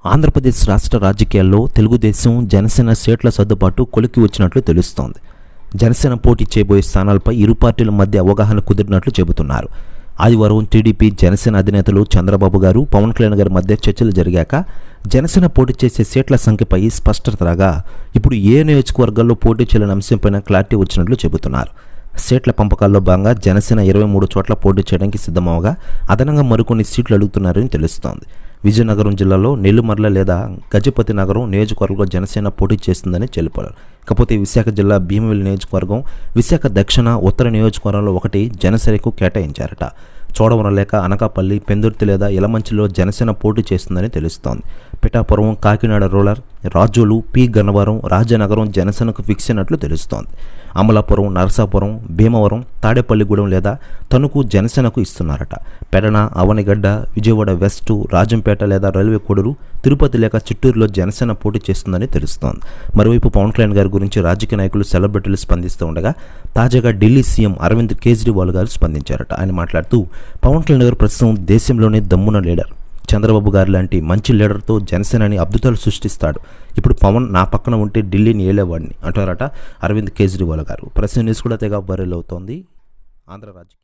ఆంధ్రప్రదేశ్ రాష్ట్ర రాజకీయాల్లో తెలుగుదేశం జనసేన సీట్ల సర్దుబాటు కొలిక్కి వచ్చినట్లు తెలుస్తోంది. జనసేన పోటీ చేయబోయే స్థానాలపై ఇరు పార్టీల మధ్య అవగాహన కుదిరినట్లు చెబుతున్నారు. ఆదివారం టీడీపీ జనసేన అధినేతలు చంద్రబాబు గారు, పవన్ కళ్యాణ్ గారి మధ్య చర్చలు జరిగాక జనసేన పోటీ చేసే సీట్ల సంఖ్యపై స్పష్టత రాగా ఇప్పుడు ఏ నియోజకవర్గాల్లో పోటీ చేయాలనే అంశంపైన క్లారిటీ వచ్చినట్లు చెబుతున్నారు. సీట్ల పంపకాల్లో భాగంగా జనసేన 23 చోట్ల పోటీ చేయడానికి సిద్ధమవగా అదనంగా మరికొన్ని సీట్లు అడుగుతున్నారని తెలుస్తోంది. విజయనగరం జిల్లాలో నెల్లిమర్ల లేదా గజపతి నగరం నియోజకవర్గంలో జనసేన పోటీ చేస్తుందని తెలిపారు. కాకపోతే విశాఖ జిల్లా భీమవెల్లి నియోజకవర్గం, విశాఖ దక్షిణ, ఉత్తర నియోజకవర్గంలో ఒకటి జనసేనకు కేటాయించారట. చోడవరం లేక అనకాపల్లి, పెందుర్తి లేదా ఇలమంచిలో జనసేన పోటీ చేస్తుందని తెలుస్తోంది. పిఠాపురం, కాకినాడ రూరల్, రాజోలు, పి గన్నవరం, రాజానగరం జనసేనకు ఫిక్స్ అయినట్లు తెలుస్తోంది. అమలాపురం, నరసాపురం, భీమవరం, తాడేపల్లిగూడెం లేదా తణుకు జనసేనకు ఇస్తున్నారట. పెడన, అవనిగడ్డ, విజయవాడ వెస్ట్, రాజంపేట లేదా రైల్వే కోడూరు, తిరుపతి లేక చిత్తూరులో జనసేన పోటీ చేస్తుందని తెలుస్తోంది. మరోవైపు పవన్ కళ్యాణ్ గారి గురించి రాజకీయ నాయకులు, సెలబ్రిటీలు స్పందిస్తూ ఉండగా తాజాగా ఢిల్లీ సీఎం అరవింద్ కేజ్రీవాల్ గారు స్పందించారట. ఆయన మాట్లాడుతూ పవన్ కళ్యాణ్ గారు ప్రస్తుతం దేశంలోనే దమ్మున లీడర్. చంద్రబాబు గారు లాంటి మంచి లీడర్తో జనసేనని అద్భుతాలు సృష్టిస్తాడు. ఇప్పుడు పవన్ నా పక్కన ఉంటే ఢిల్లీని ఏలేవాడిని అంటారట అరవింద్ కేజ్రీవాల్ గారు. ప్రెస్ న్యూస్ కూడా తెగ వైరల్ అవుతోంది ఆంధ్ర రాజకీయాలు.